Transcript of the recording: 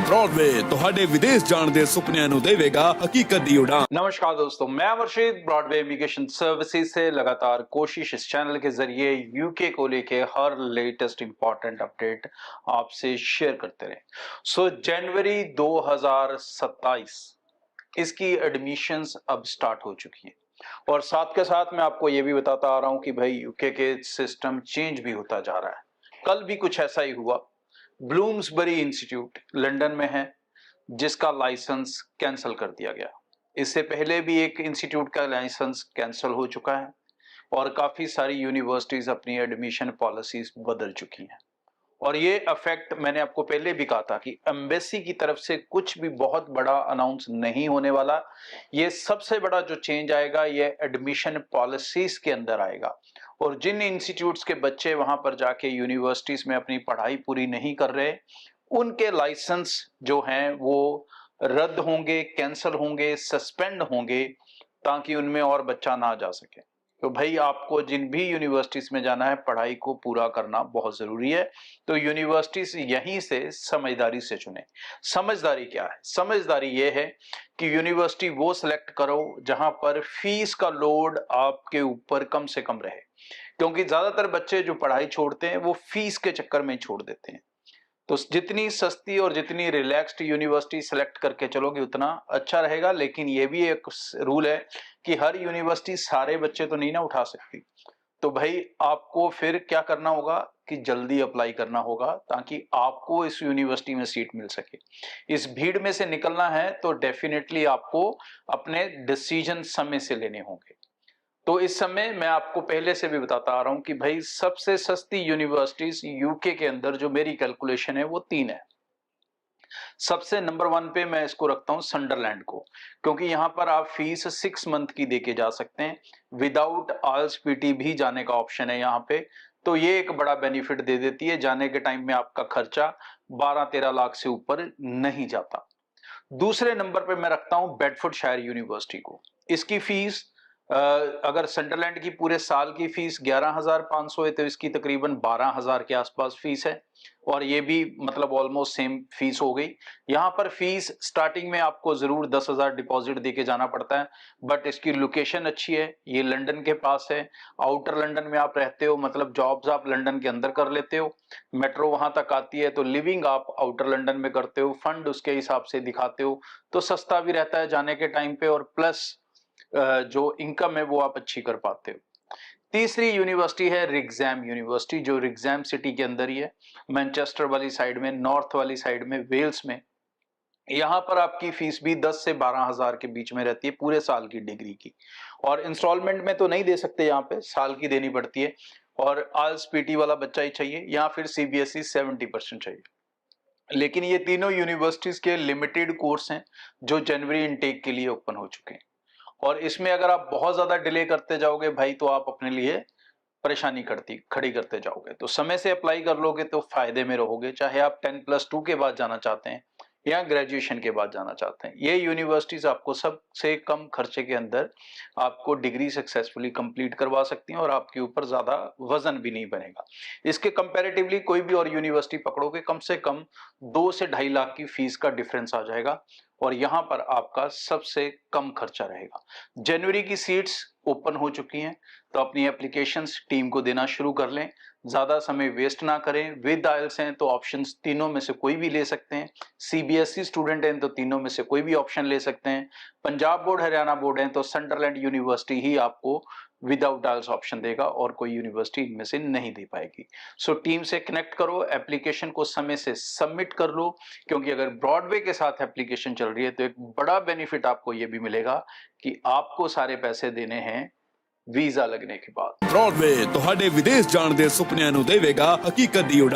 Broadway ਤੁਹਾਡੇ ਵਿਦੇਸ਼ ਜਾਣ ਦੇ ਸੁਪਨਿਆਂ ਨੂੰ ਦੇਵੇਗਾ ਹਕੀਕਤ ਦੀ ਉਡਾਨ। नमस्कार दोस्तों, मैं अमरशीद ब्रॉडवे इमिग्रेशन सर्विसेज से लगातार कोशिश इस चैनल के जरिए यूके को लेके हर लेटेस्ट इंपॉर्टेंट अपडेट आपसे शेयर करते रहे। जनवरी 2027 इसकी एडमिशंस अब स्टार्ट हो चुकी हैं और साथ के साथ मैं आपको ये भी बताता आ रहा हूँ कि भाई यूके के सिस्टम चेंज भी होता जा रहा है। कल भी कुछ ऐसा ही हुआ। ब्लूम्सबरी इंस्टीट्यूट लंदन में है जिसका लाइसेंस कैंसिल कर दिया गया। इससे पहले भी एक इंस्टीट्यूट का लाइसेंस कैंसिल हो चुका है और काफी सारी यूनिवर्सिटीज अपनी एडमिशन पॉलिसीज बदल चुकी हैं। और ये अफेक्ट मैंने आपको पहले भी कहा था कि एम्बेसी की तरफ से कुछ भी बहुत बड़ा अनाउंस नहीं होने वाला। ये सबसे बड़ा जो चेंज आएगा ये एडमिशन पॉलिसीज के अंदर आएगा और जिन इंस्टीट्यूट्स के बच्चे वहां पर जाके यूनिवर्सिटीज में अपनी पढ़ाई पूरी नहीं कर रहे उनके लाइसेंस जो हैं वो रद्द होंगे, कैंसिल होंगे, सस्पेंड होंगे ताकि उनमें और बच्चा ना जा सके। तो भाई आपको जिन भी यूनिवर्सिटीज में जाना है पढ़ाई को पूरा करना बहुत जरूरी है। तो यूनिवर्सिटीज यहीं से समझदारी से चुने। समझदारी क्या है? समझदारी ये है कि यूनिवर्सिटी वो सिलेक्ट करो जहां पर फीस का लोड आपके ऊपर कम से कम रहे, क्योंकि ज्यादातर बच्चे जो पढ़ाई छोड़ते हैं वो फीस के चक्कर में छोड़ देते हैं। तो जितनी सस्ती और जितनी रिलैक्स्ड यूनिवर्सिटी सेलेक्ट करके चलोगे उतना अच्छा रहेगा। लेकिन ये भी एक रूल है कि हर यूनिवर्सिटी सारे बच्चे तो नहीं ना उठा सकती। तो भाई आपको फिर क्या करना होगा कि जल्दी अप्लाई करना होगा ताकि आपको इस यूनिवर्सिटी में सीट मिल सके। इस भीड़ में से निकलना है तो डेफिनेटली आपको अपने डिसीजन समय से लेने होंगे। तो इस समय मैं आपको पहले से भी बताता आ रहा हूं कि भाई सबसे सस्ती यूनिवर्सिटीज यूके के अंदर जो मेरी कैलकुलेशन है वो 3 है। सबसे नंबर 1 पे मैं इसको रखता हूं संडरलैंड को, क्योंकि यहां पर आप फीस 6 मंथ की देके जा सकते हैं। विदाउट आल्स पीटी भी जाने का ऑप्शन है यहाँ पे। तो ये एक बड़ा बेनिफिट दे देती है। जाने के टाइम में आपका खर्चा 12-13 लाख से ऊपर नहीं जाता। दूसरे नंबर पे मैं रखता हूं बेडफोर्डशायर यूनिवर्सिटी को। इसकी फीस अगर संडरलैंड की पूरे साल की फीस 11,500 है तो इसकी तकरीबन 12,000 के आसपास फीस है और ये भी मतलब ऑलमोस्ट सेम फीस हो गई। यहाँ पर फीस स्टार्टिंग में आपको जरूर 10,000 डिपॉजिट देके जाना पड़ता है, बट इसकी लोकेशन अच्छी है। ये लंदन के पास है। आउटर लंदन में आप रहते हो मतलब जॉब्स आप लंदन के अंदर कर लेते हो, मेट्रो वहां तक आती है, तो लिविंग आप आउटर लंदन में करते हो, फंड उसके हिसाब से दिखाते हो तो सस्ता भी रहता है जाने के टाइम पे और प्लस जो इनकम है वो आप अच्छी कर पाते हो। तीसरी यूनिवर्सिटी है रिग्जैम यूनिवर्सिटी, जो रिग्जैम सिटी के अंदर ही है, मैनचेस्टर वाली साइड में, नॉर्थ वाली साइड में, वेल्स में। यहाँ पर आपकी फीस भी 10 से 12,000 के बीच में रहती है पूरे साल की डिग्री की। और इंस्टॉलमेंट में तो नहीं दे सकते, यहाँ पे साल की देनी पड़ती है। और आल्स पीटी वाला बच्चा ही चाहिए या फिर सीबीएसई 70% चाहिए। लेकिन ये तीनों यूनिवर्सिटीज के लिमिटेड कोर्स हैं जो जनवरी इनटेक के लिए ओपन हो चुके हैं और इसमें अगर आप बहुत ज्यादा डिले करते जाओगे भाई तो आप अपने लिए परेशानी खड़ी करते जाओगे। तो समय से अप्लाई कर लोगे तो फायदे में रहोगे, चाहे आप 10+2 के बाद जाना चाहते हैं या ग्रेजुएशन के बाद जाना चाहते हैं। ये यूनिवर्सिटीज आपको सबसे कम खर्चे के अंदर आपको डिग्री सक्सेसफुली कंप्लीट करवा सकती हैं और आपके ऊपर ज्यादा वजन भी नहीं बनेगा। इसके कंपैरेटिवली कोई भी और यूनिवर्सिटी पकड़ोगे कम से कम 2 से 2.5 लाख की फीस का डिफरेंस आ जाएगा और यहां पर आपका सबसे कम खर्चा रहेगा। जनवरी की सीट्स ओपन हो चुकी हैं तो अपनी एप्लीकेशंस टीम को देना शुरू कर लें। ज्यादा समय वेस्ट ना करें। विद आइल्स हैं तो ऑप्शंस तीनों में से कोई भी ले सकते हैं। सीबीएसई स्टूडेंट हैं तो तीनों में से कोई भी ऑप्शन ले सकते हैं। पंजाब बोर्ड, हरियाणा बोर्ड हैं तो संडरलैंड यूनिवर्सिटी ही आपको विदाउट आइल्स ऑप्शन देगा और कोई यूनिवर्सिटी इनमें से नहीं दे पाएगी। सो टीम से कनेक्ट करो, एप्लीकेशन को समय से सबमिट कर लो, क्योंकि अगर ब्रॉडवे के साथ एप्लीकेशन चल रही है तो एक बड़ा बेनिफिट आपको यह भी मिलेगा कि आपको सारे पैसे देने हैं वीजा लगने के बाद। ब्रॉडवे ਤੁਹਾਡੇ ਵਿਦੇਸ਼ ਜਾਣ ਦੇ ਸੁਪਨਿਆਂ ਨੂੰ ਦੇਵੇਗਾ ਹਕੀਕਤ ਦੀ ਉਡਾਨ।